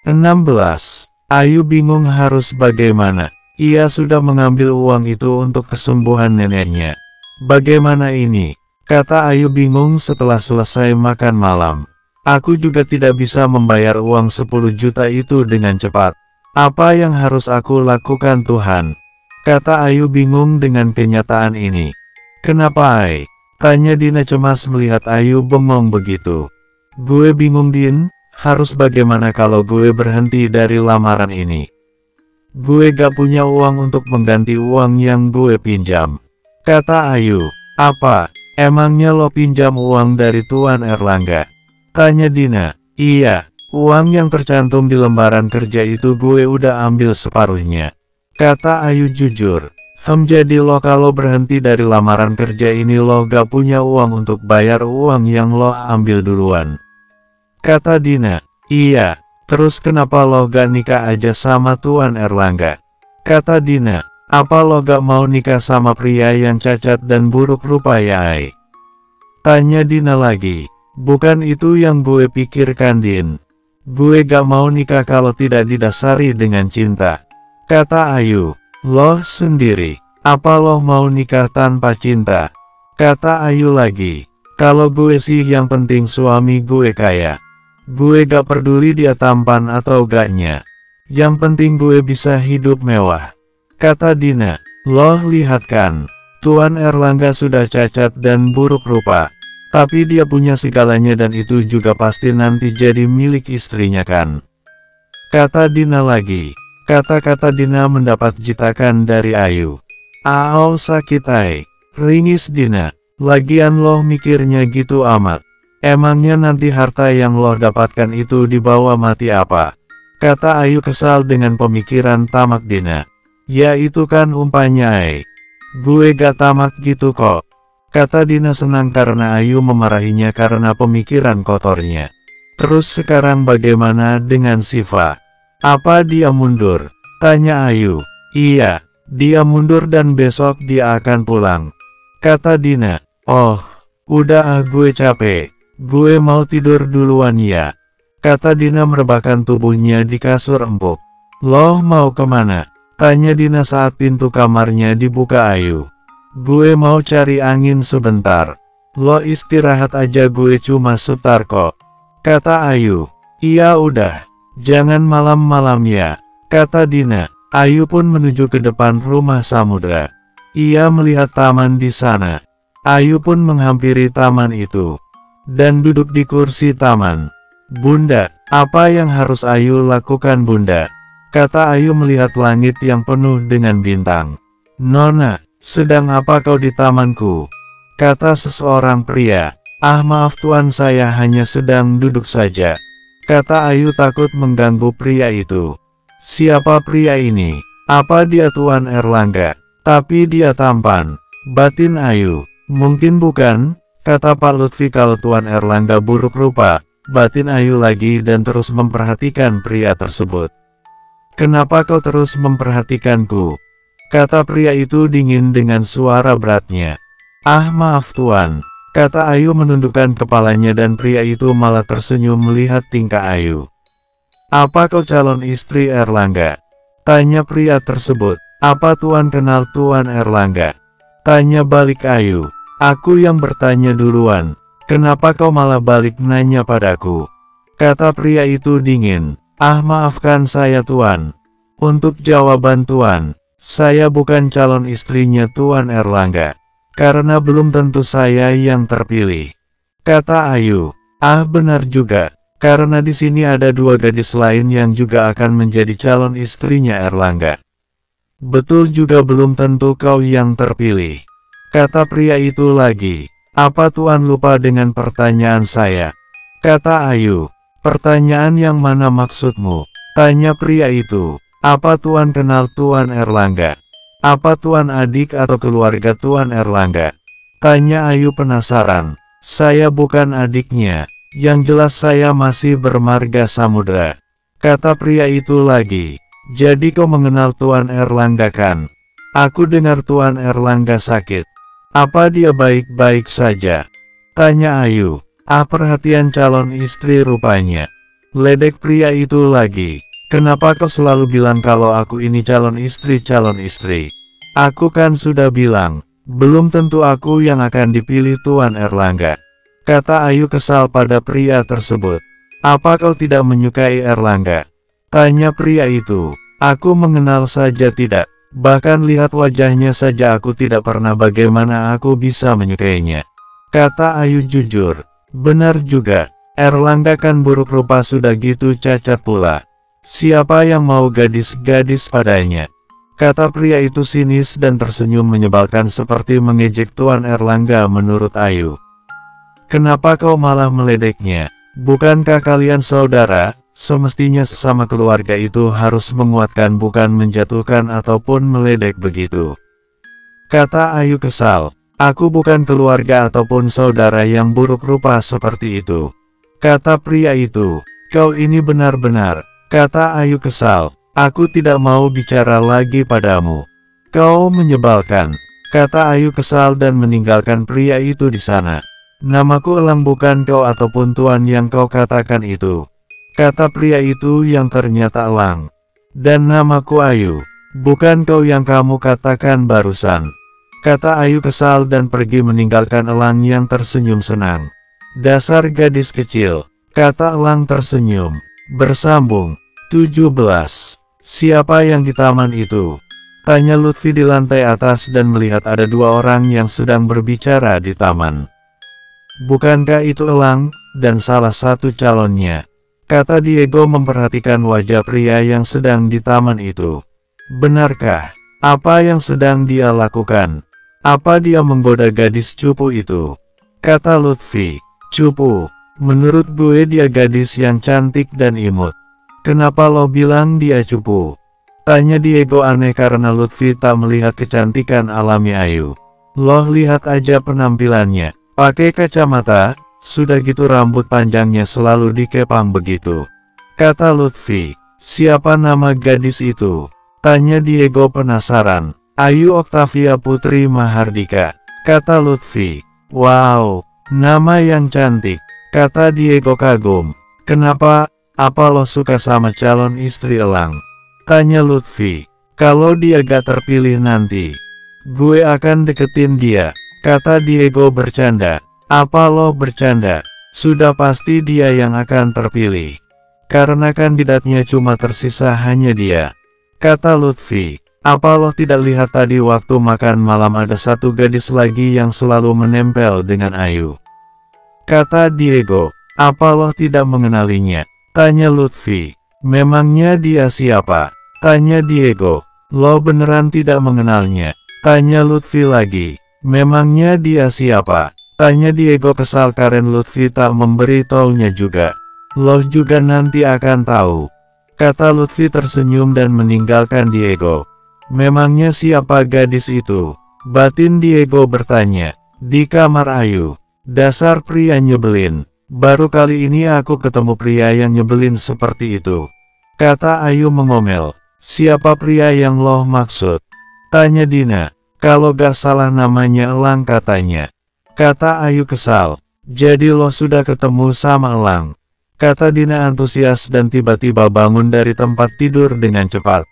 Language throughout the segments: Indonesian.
16. Ayu bingung harus bagaimana. Ia sudah mengambil uang itu untuk kesembuhan neneknya. Bagaimana ini? Kata Ayu bingung setelah selesai makan malam. Aku juga tidak bisa membayar uang 10 juta itu dengan cepat. Apa yang harus aku lakukan Tuhan? Kata Ayu bingung dengan kenyataan ini. Kenapa Ay? Tanya Dina cemas melihat Ayu bengong begitu. Gue bingung Din, harus bagaimana kalau gue berhenti dari lamaran ini? Gue gak punya uang untuk mengganti uang yang gue pinjam. Kata Ayu. Apa? Emangnya lo pinjam uang dari Tuan Erlangga? Tanya Dina. Iya, uang yang tercantum di lembaran kerja itu gue udah ambil separuhnya. Kata Ayu jujur. Jadi lo kalau berhenti dari lamaran kerja ini lo gak punya uang untuk bayar uang yang lo ambil duluan. Kata Dina. Iya. Terus kenapa lo gak nikah aja sama Tuan Erlangga? Kata Dina. Apa lo gak mau nikah sama pria yang cacat dan buruk rupa ya Ay? Tanya Dina lagi. Bukan itu yang gue pikirkan Din. Gue gak mau nikah kalau tidak didasari dengan cinta. Kata Ayu. Lo sendiri. Apa lo mau nikah tanpa cinta? Kata Ayu lagi. Kalau gue sih yang penting suami gue kaya. Gue gak peduli dia tampan atau gaknya. Yang penting gue bisa hidup mewah. Kata Dina. Loh lihat kan. Tuan Erlangga sudah cacat dan buruk rupa. Tapi dia punya segalanya dan itu juga pasti nanti jadi milik istrinya kan. Kata Dina lagi. Kata-kata Dina mendapat jitakan dari Ayu. Aau sakit Ay. Ringis Dina. Lagian loh mikirnya gitu amat. Emangnya nanti harta yang lo dapatkan itu dibawa mati apa? Kata Ayu kesal dengan pemikiran tamak Dina. Ya itu kan umpanya Ay. Gue gak tamak gitu kok. Kata Dina senang karena Ayu memarahinya karena pemikiran kotornya. Terus sekarang bagaimana dengan Siva? Apa dia mundur? Tanya Ayu. Iya, dia mundur dan besok dia akan pulang. Kata Dina. Oh, udah gue capek. Gue mau tidur duluan ya. Kata Dina merebahkan tubuhnya di kasur empuk. Loh mau kemana? Tanya Dina saat pintu kamarnya dibuka Ayu. Gue mau cari angin sebentar. Lo istirahat aja gue cuma sebentar kok. Kata Ayu. Iya udah. Jangan malam-malam ya. Kata Dina. Ayu pun menuju ke depan rumah Samudra. Ia melihat taman di sana. Ayu pun menghampiri taman itu. Dan duduk di kursi taman. Bunda, apa yang harus Ayu lakukan Bunda? Kata Ayu melihat langit yang penuh dengan bintang. Nona, sedang apa kau di tamanku? Kata seseorang pria. Ah maaf tuan saya hanya sedang duduk saja. Kata Ayu takut mengganggu pria itu. Siapa pria ini? Apa dia Tuan Erlangga? Tapi dia tampan. Batin Ayu. Mungkin bukan? Kata Pak Lutfi kalau Tuan Erlangga buruk rupa. Batin Ayu lagi dan terus memperhatikan pria tersebut. Kenapa kau terus memperhatikanku? Kata pria itu dingin dengan suara beratnya. Ah maaf Tuan. Kata Ayu menundukkan kepalanya dan pria itu malah tersenyum melihat tingkah Ayu. Apa kau calon istri Erlangga? Tanya pria tersebut. Apa Tuan kenal Tuan Erlangga? Tanya balik Ayu. Aku yang bertanya duluan. Kenapa kau malah balik nanya padaku? Kata pria itu dingin. Ah maafkan saya Tuan. Untuk jawaban Tuan, saya bukan calon istrinya Tuan Erlangga. Karena belum tentu saya yang terpilih. Kata Ayu. Ah benar juga. Karena di sini ada dua gadis lain yang juga akan menjadi calon istrinya Erlangga. Betul juga belum tentu kau yang terpilih. Kata pria itu lagi. Apa Tuan lupa dengan pertanyaan saya? Kata Ayu. Pertanyaan yang mana maksudmu? Tanya pria itu. Apa Tuan kenal Tuan Erlangga? Apa Tuan adik atau keluarga Tuan Erlangga? Tanya Ayu penasaran. Saya bukan adiknya. Yang jelas saya masih bermarga Samudra. Kata pria itu lagi. Jadi kau mengenal Tuan Erlangga kan? Aku dengar Tuan Erlangga sakit. Apa dia baik-baik saja? Tanya Ayu. Ah perhatian calon istri rupanya. Ledek pria itu lagi. Kenapa kau selalu bilang kalau aku ini calon istri? Aku kan sudah bilang, belum tentu aku yang akan dipilih Tuan Erlangga. Kata Ayu kesal pada pria tersebut. Apa kau tidak menyukai Erlangga? Tanya pria itu. Aku mengenal saja tidak. Bahkan lihat wajahnya saja aku tidak pernah, bagaimana aku bisa menyukainya. Kata Ayu jujur. Benar juga. Erlangga kan buruk rupa, sudah gitu cacat pula. Siapa yang mau gadis-gadis padanya? Kata pria itu sinis dan tersenyum menyebalkan seperti mengejek Tuan Erlangga menurut Ayu. Kenapa kau malah meledeknya? Bukankah kalian saudara? Semestinya sesama keluarga itu harus menguatkan, bukan menjatuhkan ataupun meledek begitu. Kata Ayu kesal. Aku bukan keluarga ataupun saudara yang buruk rupa seperti itu. Kata pria itu. Kau ini benar-benar. Kata Ayu kesal. Aku tidak mau bicara lagi padamu. Kau menyebalkan. Kata Ayu kesal dan meninggalkan pria itu di sana. Namaku Elang, bukan kau ataupun Tuan yang kau katakan itu. Kata pria itu yang ternyata Elang. Dan namaku Ayu. Bukan kau yang kamu katakan barusan. Kata Ayu kesal dan pergi meninggalkan Elang yang tersenyum senang. Dasar gadis kecil. Kata Elang tersenyum. Bersambung. 17. Siapa yang di taman itu? Tanya Lutfi di lantai atas dan melihat ada dua orang yang sedang berbicara di taman. Bukankah itu Elang dan salah satu calonnya? Kata Diego memperhatikan wajah pria yang sedang di taman itu. Benarkah? Apa yang sedang dia lakukan? Apa dia menggoda gadis cupu itu? Kata Lutfi. Cupu? Menurut gue dia gadis yang cantik dan imut. Kenapa lo bilang dia cupu? Tanya Diego aneh karena Lutfi tak melihat kecantikan alami Ayu. Lo lihat aja penampilannya. Pakai kacamata, sudah gitu rambut panjangnya selalu dikepang begitu. Kata Lutfi. Siapa nama gadis itu? Tanya Diego penasaran. Ayu Oktavia Putri Mahardika. Kata Lutfi. Wow, nama yang cantik. Kata Diego kagum. Kenapa? Apa lo suka sama calon istri Elang? Tanya Lutfi. Kalau dia gak terpilih nanti, gue akan deketin dia. Kata Diego bercanda. Apa lo bercanda? Sudah pasti dia yang akan terpilih. Karena kandidatnya cuma tersisa hanya dia. Kata Lutfi. Apa lo tidak lihat tadi waktu makan malam ada satu gadis lagi yang selalu menempel dengan Ayu? Kata Diego. Apa lo tidak mengenalinya? Tanya Lutfi. Memangnya dia siapa? Tanya Diego. Lo beneran tidak mengenalnya? Tanya Lutfi lagi. Memangnya dia siapa? Tanya Diego kesal karena Lutfi tak memberi taunya juga. Lo juga nanti akan tahu. Kata Lutfi tersenyum dan meninggalkan Diego. Memangnya siapa gadis itu? Batin Diego bertanya. Di kamar Ayu. Dasar pria nyebelin. Baru kali ini aku ketemu pria yang nyebelin seperti itu. Kata Ayu mengomel. Siapa pria yang lo maksud? Tanya Dina. Kalau gak salah namanya Elang katanya. Kata Ayu kesal. Jadi lo sudah ketemu sama Elang? Kata Dina antusias dan tiba-tiba bangun dari tempat tidur dengan cepat.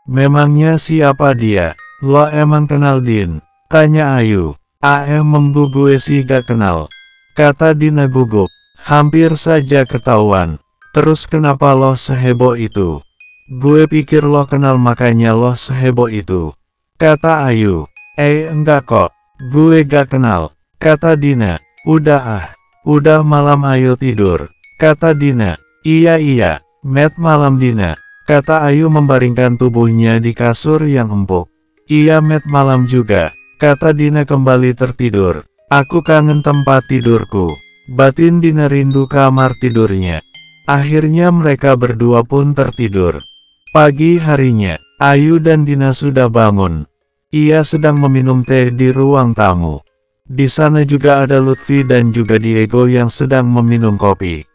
Memangnya siapa dia? Lo emang kenal Din? Tanya Ayu. Memang gue sih gak kenal. Kata Dina gugup. Hampir saja ketahuan. Terus kenapa lo seheboh itu? Gue pikir lo kenal makanya lo seheboh itu. Kata Ayu. Enggak kok. Gue gak kenal. Kata Dina. Udah malam ayo tidur. Kata Dina. Iya. Met malam Dina. Kata Ayu membaringkan tubuhnya di kasur yang empuk. Iya met malam juga. Kata Dina kembali tertidur. Aku kangen tempat tidurku. Batin Dina rindu kamar tidurnya. Akhirnya mereka berdua pun tertidur. Pagi harinya, Ayu dan Dina sudah bangun. Ia sedang meminum teh di ruang tamu. Di sana juga ada Lutfi dan juga Diego yang sedang meminum kopi.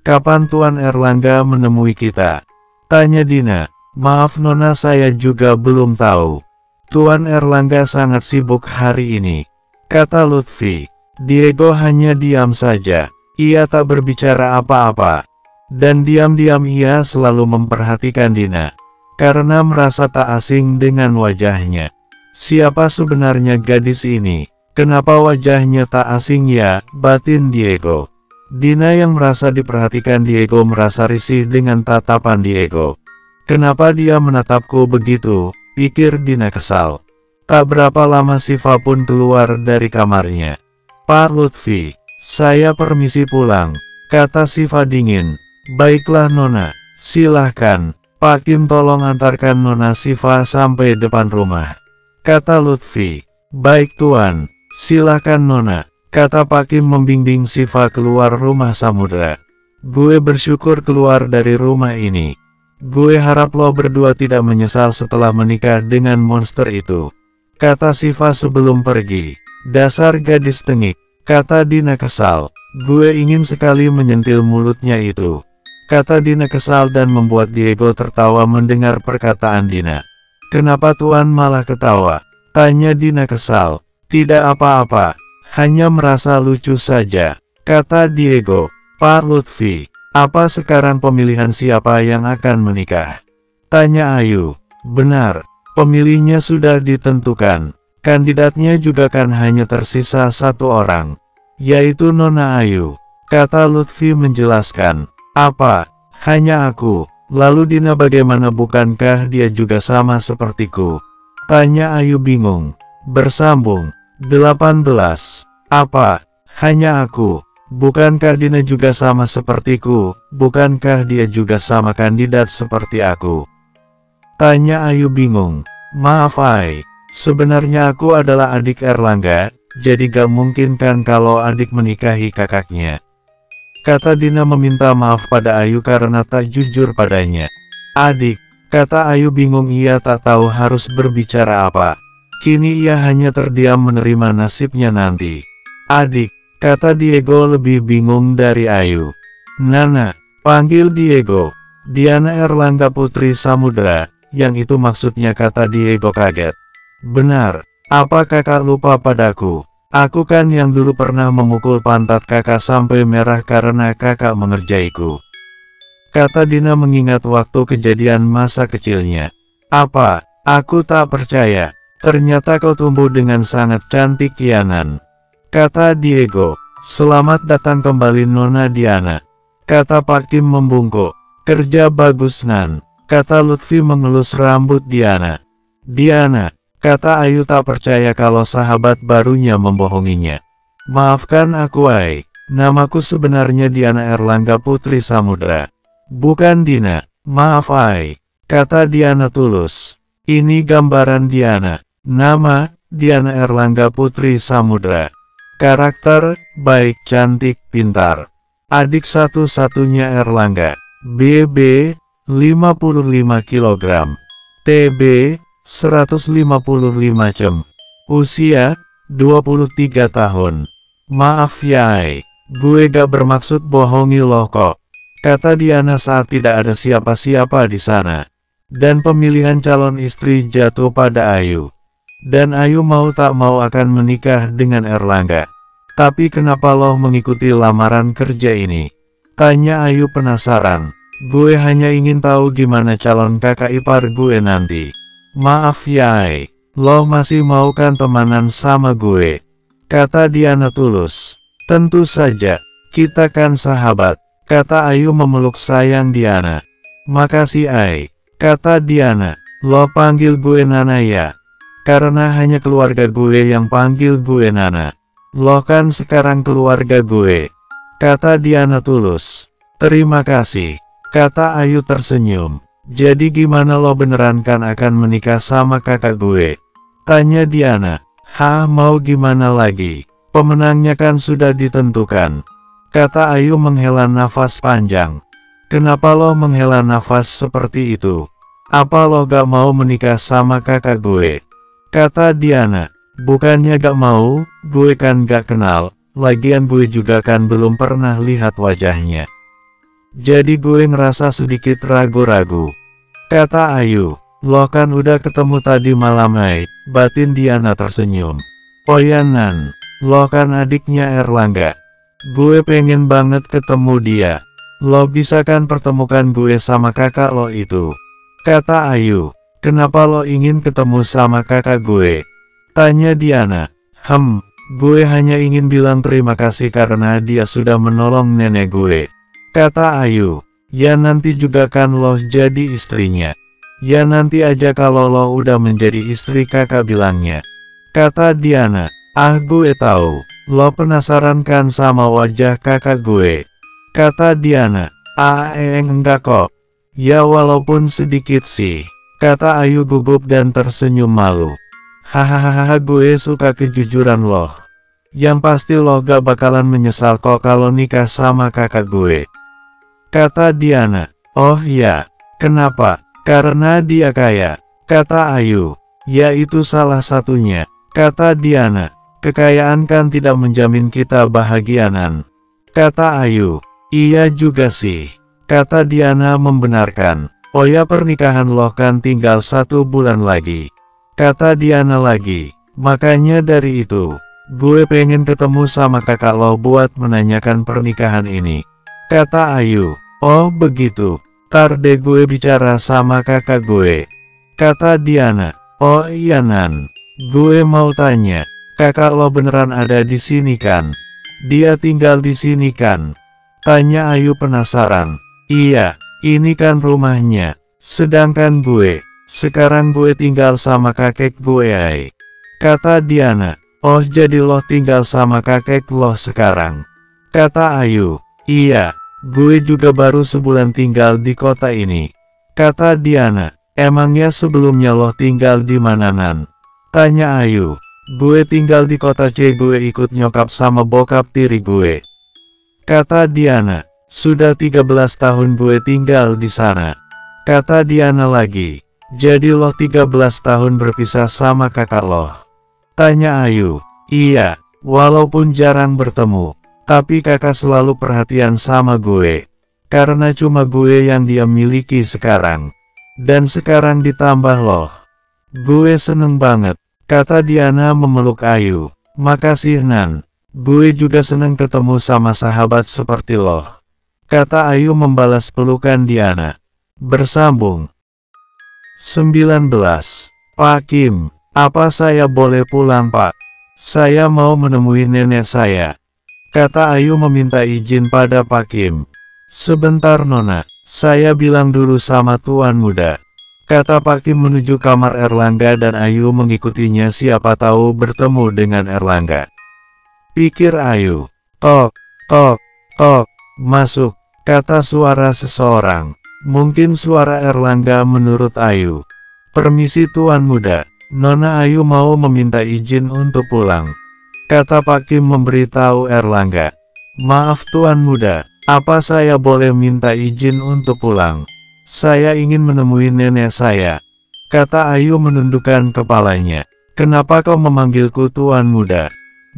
Kapan Tuan Erlangga menemui kita? Tanya Dina. Maaf Nona, saya juga belum tahu. Tuan Erlangga sangat sibuk hari ini. Kata Lutfi. Diego hanya diam saja. Ia tak berbicara apa-apa. Dan diam-diam ia selalu memperhatikan Dina, karena merasa tak asing dengan wajahnya. Siapa sebenarnya gadis ini? Kenapa wajahnya tak asing ya, batin Diego. Dina yang merasa diperhatikan Diego merasa risih dengan tatapan Diego. Kenapa dia menatapku begitu, pikir Dina kesal. Tak berapa lama Siva pun keluar dari kamarnya. Pak Lutfi, saya permisi pulang, kata Siva dingin. Baiklah Nona, silahkan. Pak Kim tolong antarkan Nona Siva sampai depan rumah, kata Lutfi. Baik Tuan, silahkan Nona, kata Pak Kim membimbing Siva keluar rumah Samudra. Gue bersyukur keluar dari rumah ini. Gue harap lo berdua tidak menyesal setelah menikah dengan monster itu, kata Siva sebelum pergi. Dasar gadis tengik, kata Dina kesal. Gue ingin sekali menyentil mulutnya itu, kata Dina kesal dan membuat Diego tertawa mendengar perkataan Dina. Kenapa Tuan malah ketawa? Tanya Dina kesal. Tidak apa-apa, hanya merasa lucu saja, kata Diego. Pak Lutfi, apa sekarang pemilihan siapa yang akan menikah? Tanya Ayu. Benar, pemilihnya sudah ditentukan. Kandidatnya juga kan hanya tersisa satu orang, yaitu Nona Ayu, kata Lutfi menjelaskan. Apa? Hanya aku? Lalu Dina bagaimana, bukankah dia juga sama sepertiku? Tanya Ayu bingung. Bersambung. 18. Apa? Hanya aku? Bukankah Dina juga sama sepertiku? Bukankah dia juga sama kandidat seperti aku? Tanya Ayu bingung. Maaf Ai, sebenarnya aku adalah adik Erlangga, jadi gak mungkin kan kalau adik menikahi kakaknya, kata Dina meminta maaf pada Ayu karena tak jujur padanya. Adik, kata Ayu bingung, ia tak tahu harus berbicara apa. Kini ia hanya terdiam menerima nasibnya nanti. Adik, kata Diego lebih bingung dari Ayu. Nana, panggil Diego. Diana Erlangga Putri Samudra, yang itu maksudnya, kata Diego kaget. Benar, apa kakak lupa padaku? Aku kan yang dulu pernah memukul pantat kakak sampai merah karena kakak mengerjaiku, kata Dina mengingat waktu kejadian masa kecilnya. Apa? Aku tak percaya. Ternyata kau tumbuh dengan sangat cantik Kianan, kata Diego. Selamat datang kembali Nona Diana, kata Pak Kim membungkuk. Kerja bagus Nan, kata Lutfi mengelus rambut Diana. Diana, kata Ayu tak percaya kalau sahabat barunya membohonginya. Maafkan aku Ai, namaku sebenarnya Diana Erlangga Putri Samudra. Bukan Dina. Maaf Ai, kata Diana tulus. Ini gambaran Diana. Nama, Diana Erlangga Putri Samudra. Karakter, baik, cantik, pintar. Adik satu-satunya Erlangga. BB, 55 kg. TB, 155 cm. Usia, 23 tahun. Maaf ya Ai, gue gak bermaksud bohongi lo kok, kata Diana saat tidak ada siapa-siapa di sana. Dan pemilihan calon istri jatuh pada Ayu. Dan Ayu mau tak mau akan menikah dengan Erlangga. Tapi kenapa lo mengikuti lamaran kerja ini? Tanya Ayu penasaran. Gue hanya ingin tahu gimana calon kakak ipar gue nanti. Maaf ya Ai, lo masih mau kan temanan sama gue? Kata Diana tulus. Tentu saja, kita kan sahabat, kata Ayu memeluk sayang Diana. Makasih Ai, kata Diana. Lo panggil gue Nana ya? Karena hanya keluarga gue yang panggil gue Nana. Lo kan sekarang keluarga gue, kata Diana tulus. Terima kasih, kata Ayu tersenyum. Jadi gimana, lo beneran kan akan menikah sama kakak gue? Tanya Diana. Hah, mau gimana lagi? Pemenangnya kan sudah ditentukan, kata Ayu menghela nafas panjang. Kenapa lo menghela nafas seperti itu? Apa lo gak mau menikah sama kakak gue? Kata Diana. Bukannya gak mau, gue kan gak kenal, lagian gue juga kan belum pernah lihat wajahnya. Jadi gue ngerasa sedikit ragu-ragu, kata Ayu. Lo kan udah ketemu tadi malam Ai, batin Diana tersenyum. Oh ya Nan, lo kan adiknya Erlangga. Gue pengen banget ketemu dia. Lo bisa kan pertemukan gue sama kakak lo itu? Kata Ayu. Kenapa lo ingin ketemu sama kakak gue? Tanya Diana. Gue hanya ingin bilang terima kasih karena dia sudah menolong nenek gue. Kata Ayu. Ya nanti juga kan lo jadi istrinya. Ya nanti aja kalau lo udah menjadi istri kakak bilangnya. Kata Diana. Gue tahu. Lo penasaran kan sama wajah kakak gue? Kata Diana. Enggak kok. Ya walaupun sedikit sih. Kata Ayu gugup dan tersenyum malu. Hahaha, gue suka kejujuran lo. Yang pasti lo gak bakalan menyesal kok kalau nikah sama kakak gue. Kata Diana. Oh ya, kenapa? Karena dia kaya. Kata Ayu. Ya itu salah satunya. Kata Diana. Kekayaan kan tidak menjamin kita bahagianan. Kata Ayu. Iya juga sih. Kata Diana membenarkan. Oh ya pernikahan lo kan tinggal 1 bulan lagi. Kata Diana lagi. Makanya dari itu, gue pengen ketemu sama kakak lo buat menanyakan pernikahan ini. Kata Ayu. Oh begitu. Tar deh gue bicara sama kakak gue. Kata Diana. Oh iya Nan. Gue mau tanya. Kakak lo beneran ada di sini kan? Dia tinggal di sini kan? Tanya Ayu penasaran. Iya, ini kan rumahnya. Sedangkan gue, sekarang gue tinggal sama kakek gue. Kata Diana. Oh jadi lo tinggal sama kakek lo sekarang? Kata Ayu. Iya, gue juga baru sebulan tinggal di kota ini. Kata Diana. Emangnya sebelumnya lo tinggal di mana Nan? Tanya Ayu. Gue tinggal di kota C, gue ikut nyokap sama bokap tiri gue. Kata Diana. Sudah 13 tahun gue tinggal di sana. Kata Diana lagi. Jadi lo 13 tahun berpisah sama kakak lo? Tanya Ayu. Iya, walaupun jarang bertemu, tapi kakak selalu perhatian sama gue. Karena cuma gue yang dia miliki sekarang. Dan sekarang ditambah lo. Gue seneng banget. Kata Diana memeluk Ayu. Makasih Nan. Gue juga seneng ketemu sama sahabat seperti lo. Kata Ayu membalas pelukan Diana. Bersambung. 19. Pak Kim, apa saya boleh pulang Pak? Saya mau menemui nenek saya. Kata Ayu meminta izin pada Pak Kim. Sebentar Nona, saya bilang dulu sama Tuan Muda. Kata Pak Kim menuju kamar Erlangga dan Ayu mengikutinya, siapa tahu bertemu dengan Erlangga. Pikir Ayu. Tok, tok, tok, masuk, kata suara seseorang. Mungkin suara Erlangga menurut Ayu. Permisi Tuan Muda, Nona Ayu mau meminta izin untuk pulang. Kata Pak Kim memberitahu Erlangga. Maaf Tuan Muda, apa saya boleh minta izin untuk pulang? Saya ingin menemui nenek saya. Kata Ayu menundukkan kepalanya. Kenapa kau memanggilku Tuan Muda?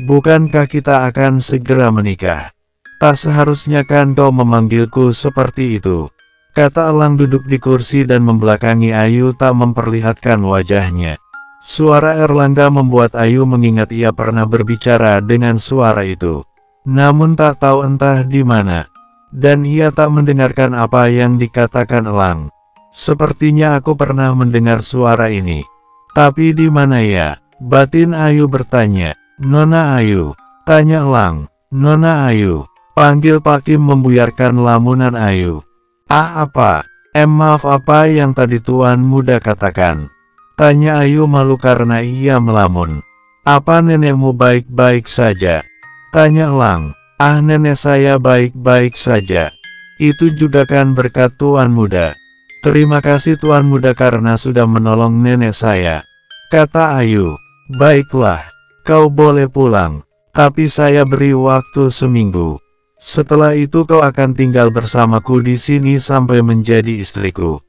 Bukankah kita akan segera menikah? Tak seharusnya kan kau memanggilku seperti itu. Kata Elang duduk di kursi dan membelakangi Ayu tak memperlihatkan wajahnya. Suara Erlangga membuat Ayu mengingat ia pernah berbicara dengan suara itu. Namun tak tahu entah di mana. Dan ia tak mendengarkan apa yang dikatakan Elang. Sepertinya aku pernah mendengar suara ini. Tapi di mana ya? Batin Ayu bertanya. Nona Ayu. Tanya Elang. Nona Ayu. Panggil Pak Kim membuyarkan lamunan Ayu. Apa? Maaf apa yang tadi Tuan Muda katakan? Tanya Ayu malu karena ia melamun. Apa nenekmu baik-baik saja? Tanya Elang. Nenek saya baik-baik saja. Itu juga kan berkat Tuan Muda. Terima kasih Tuan Muda karena sudah menolong nenek saya. Kata Ayu. Baiklah, kau boleh pulang. Tapi saya beri waktu seminggu. Setelah itu kau akan tinggal bersamaku di sini sampai menjadi istriku.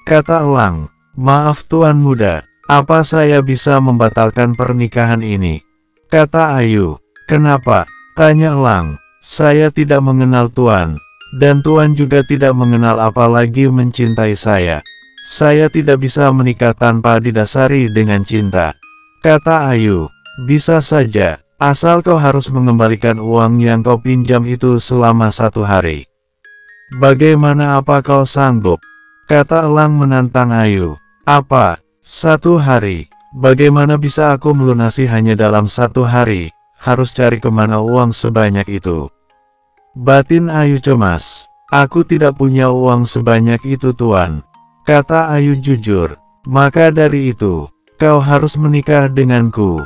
Kata Elang. Maaf Tuan Muda, apa saya bisa membatalkan pernikahan ini? Kata Ayu. Kenapa? Tanya Elang. Saya tidak mengenal Tuan. Dan Tuan juga tidak mengenal apalagi mencintai saya. Saya tidak bisa menikah tanpa didasari dengan cinta. Kata Ayu. Bisa saja, asal kau harus mengembalikan uang yang kau pinjam itu selama 1 hari. Bagaimana, apa kau sanggup? Kata Elang menantang Ayu. Apa? 1 hari? Bagaimana bisa aku melunasi hanya dalam 1 hari? Harus cari kemana uang sebanyak itu? Batin Ayu cemas. Aku tidak punya uang sebanyak itu, Tuan. Kata Ayu jujur. Maka dari itu, kau harus menikah denganku.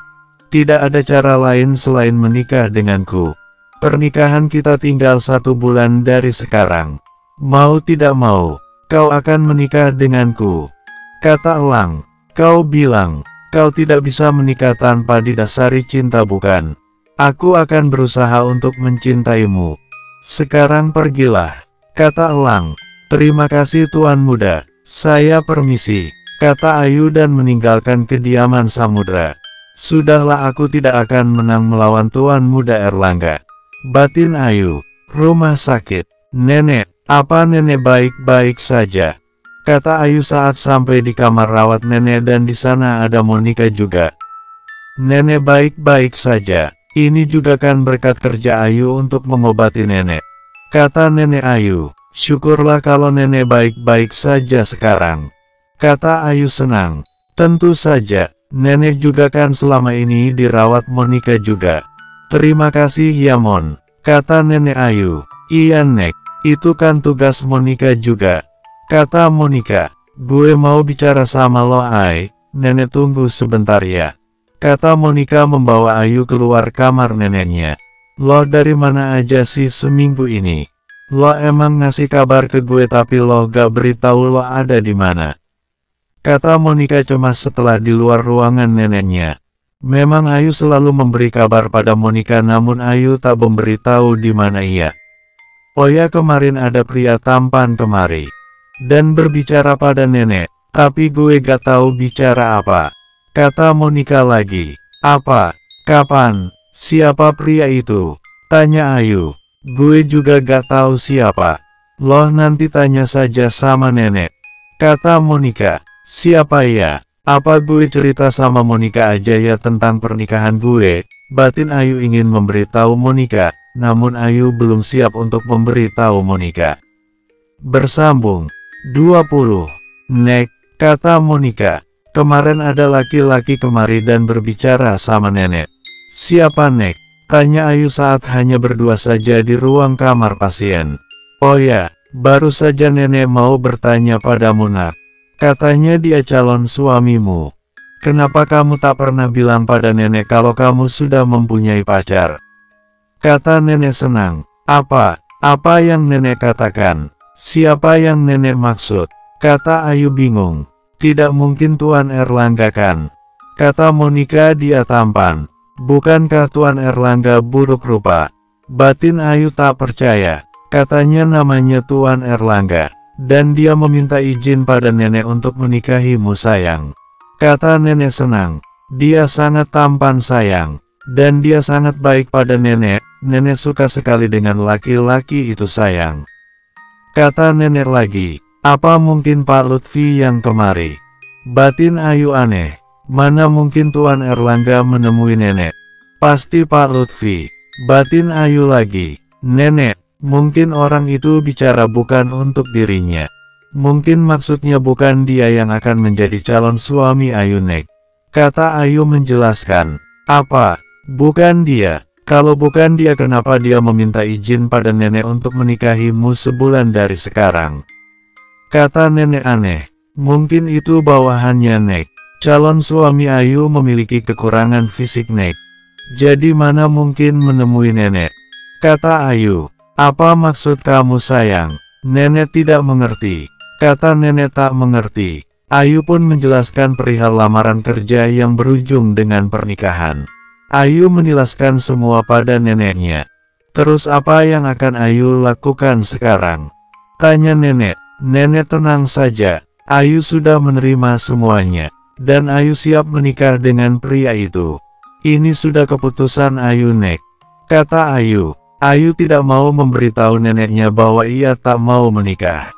Tidak ada cara lain selain menikah denganku. Pernikahan kita tinggal 1 bulan dari sekarang. Mau tidak mau, kau akan menikah denganku. Kata Elang. Kau bilang, kau tidak bisa menikah tanpa didasari cinta, bukan? Aku akan berusaha untuk mencintaimu. Sekarang pergilah. Kata Elang. Terima kasih Tuan Muda. Saya permisi. Kata Ayu dan meninggalkan kediaman samudra. Sudahlah, aku tidak akan menang melawan Tuan Muda Erlangga. Batin Ayu. Rumah sakit. Nenek, apa nenek baik-baik saja? Kata Ayu saat sampai di kamar rawat nenek dan di sana ada Monica juga. Nenek baik-baik saja. Ini juga kan berkat kerja Ayu untuk mengobati nenek. Kata nenek Ayu. Syukurlah kalau nenek baik-baik saja sekarang. Kata Ayu senang. Tentu saja, nenek juga kan selama ini dirawat Monica juga. Terima kasih ya Mon. Kata nenek Ayu. Iya Nek, itu kan tugas Monica juga. Kata Monica. Gue mau bicara sama lo Ay. Nenek tunggu sebentar ya. Kata Monica membawa Ayu keluar kamar neneknya. Lo dari mana aja sih seminggu ini? Lo emang ngasih kabar ke gue tapi lo gak beritahu lo ada di mana? Kata Monica cemas setelah di luar ruangan neneknya. Memang Ayu selalu memberi kabar pada Monica namun Ayu tak memberitahu di mana ia. Oh ya, kemarin ada pria tampan kemari dan berbicara pada nenek, tapi gue gak tahu bicara apa. Kata Monica lagi. Apa? Kapan? Siapa pria itu? Tanya Ayu. Gue juga gak tahu siapa. Loh, nanti tanya saja sama nenek. Kata Monica. Siapa ya? Apa gue cerita sama Monica aja ya tentang pernikahan gue? Batin Ayu ingin memberitahu Monica, namun Ayu belum siap untuk memberitahu Monica. Bersambung 20. Nek, kata Monica. Kemarin ada laki-laki kemari dan berbicara sama nenek. Siapa Nek? Tanya Ayu saat hanya berdua saja di ruang kamar pasien. Oh ya, baru saja nenek mau bertanya padamu Nak. Katanya dia calon suamimu. Kenapa kamu tak pernah bilang pada nenek kalau kamu sudah mempunyai pacar? Kata nenek senang. Apa? Apa yang nenek katakan? Siapa yang nenek maksud? Kata Ayu bingung. Tidak mungkin Tuan Erlangga kan? Kata Monica, dia tampan. Bukankah Tuan Erlangga buruk rupa? Batin Ayu tak percaya. Katanya namanya Tuan Erlangga. Dan dia meminta izin pada nenek untuk menikahimu sayang. Kata nenek senang. Dia sangat tampan sayang. Dan dia sangat baik pada nenek. Nenek suka sekali dengan laki-laki itu sayang. Kata nenek lagi. Apa mungkin Pak Lutfi yang kemari? Batin Ayu aneh. Mana mungkin Tuan Erlangga menemui nenek? Pasti Pak Lutfi. Batin Ayu lagi. Nenek. Mungkin orang itu bicara bukan untuk dirinya. Mungkin maksudnya bukan dia yang akan menjadi calon suami Ayu Nek. Kata Ayu menjelaskan. Apa? Bukan dia. Kalau bukan dia, kenapa dia meminta izin pada nenek untuk menikahimu sebulan dari sekarang? Kata nenek aneh. Mungkin itu bawahannya Nek. Calon suami Ayu memiliki kekurangan fisik Nek. Jadi mana mungkin menemui nenek? Kata Ayu. Apa maksud kamu sayang? Nenek tidak mengerti. Kata nenek tak mengerti. Ayu pun menjelaskan perihal lamaran kerja yang berujung dengan pernikahan. Ayu menjelaskan semua pada neneknya. Terus apa yang akan Ayu lakukan sekarang? Tanya nenek. Nenek tenang saja. Ayu sudah menerima semuanya. Dan Ayu siap menikah dengan pria itu. Ini sudah keputusan Ayu Nek. Kata Ayu. Ayu tidak mau memberitahu neneknya bahwa ia tak mau menikah.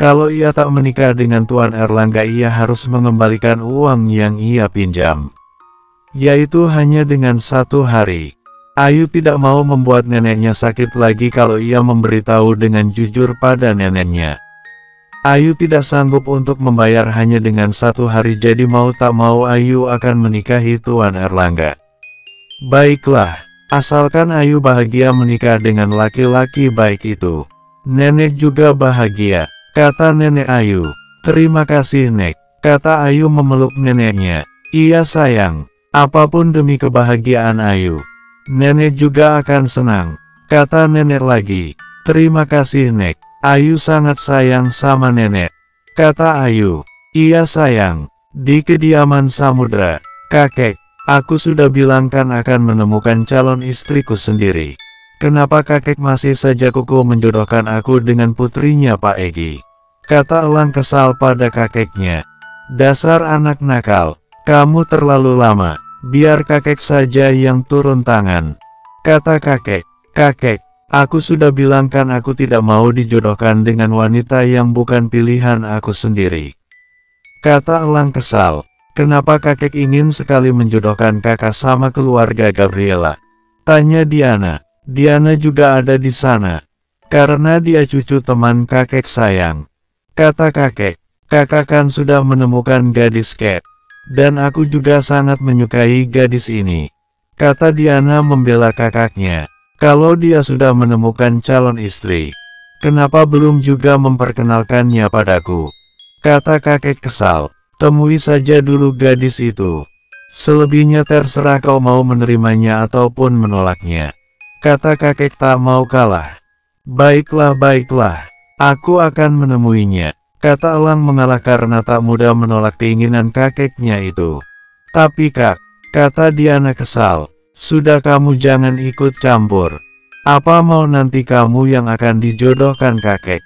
Kalau ia tak menikah dengan Tuan Erlangga, ia harus mengembalikan uang yang ia pinjam. Yaitu hanya dengan 1 hari. Ayu tidak mau membuat neneknya sakit lagi kalau ia memberitahu dengan jujur pada neneknya. Ayu tidak sanggup untuk membayar hanya dengan 1 hari, jadi mau tak mau Ayu akan menikahi Tuan Erlangga. Baiklah, asalkan Ayu bahagia menikah dengan laki-laki baik itu. Nenek juga bahagia, kata nenek Ayu. Terima kasih Nek, kata Ayu memeluk neneknya. Iya sayang, apapun demi kebahagiaan Ayu. Nenek juga akan senang, kata nenek lagi. Terima kasih Nek, Ayu sangat sayang sama nenek, kata Ayu. Iya sayang, di kediaman Samudra, kakek, aku sudah bilang kan akan menemukan calon istriku sendiri. Kenapa kakek masih saja kuku menjodohkan aku dengan putrinya Pak Egi? Kata Elang kesal pada kakeknya. Dasar anak nakal, kamu terlalu lama, biar kakek saja yang turun tangan. Kata kakek, kakek, aku sudah bilang kan aku tidak mau dijodohkan dengan wanita yang bukan pilihan aku sendiri. Kata Elang kesal, kenapa kakek ingin sekali menjodohkan kakak sama keluarga Gabriela? Tanya Diana. Diana juga ada di sana, karena dia cucu teman kakek sayang. Kata kakek, kakak kan sudah menemukan gadis Cat, dan aku juga sangat menyukai gadis ini. Kata Diana membela kakaknya, kalau dia sudah menemukan calon istri, kenapa belum juga memperkenalkannya padaku? Kata kakek kesal, temui saja dulu gadis itu. Selebihnya terserah kau mau menerimanya ataupun menolaknya. Kata kakek tak mau kalah. Baiklah, baiklah, aku akan menemuinya. Kata Elang mengalah karena tak mudah menolak keinginan kakeknya itu. Tapi kak, kata Diana kesal, sudah kamu jangan ikut campur. Apa mau nanti kamu yang akan dijodohkan kakek?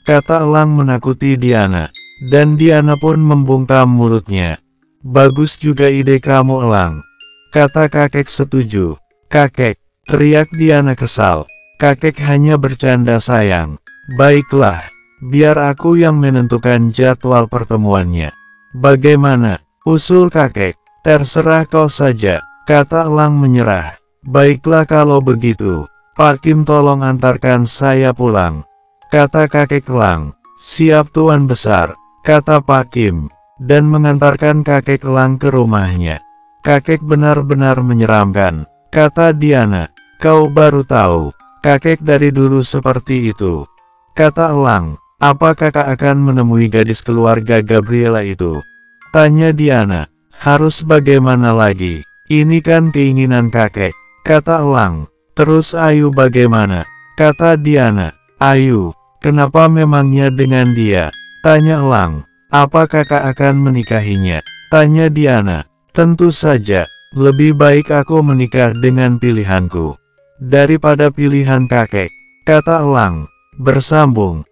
Kata Elang menakuti Diana, dan Diana pun membungkam mulutnya. Bagus juga ide kamu Elang. Kata kakek setuju. Kakek, teriak Diana kesal. Kakek hanya bercanda sayang. Baiklah, biar aku yang menentukan jadwal pertemuannya. Bagaimana? Usul kakek. Terserah kau saja, kata Elang menyerah. Baiklah kalau begitu, Pak Kim tolong antarkan saya pulang. Kata kakek Elang. Siap Tuan Besar, kata Pak Kim, dan mengantarkan kakek Elang ke rumahnya. Kakek benar-benar menyeramkan, kata Diana. Kau baru tahu, kakek dari dulu seperti itu. Kata Elang, apa kakak akan menemui gadis keluarga Gabriela itu? Tanya Diana. Harus bagaimana lagi? Ini kan keinginan kakek, kata Elang. Terus Ayu bagaimana? Kata Diana. Ayu, kenapa memangnya dengan dia? Tanya Elang. Apa kakak akan menikahinya? Tanya Diana. Tentu saja, lebih baik aku menikah dengan pilihanku daripada pilihan kakek, kata Elang. Bersambung.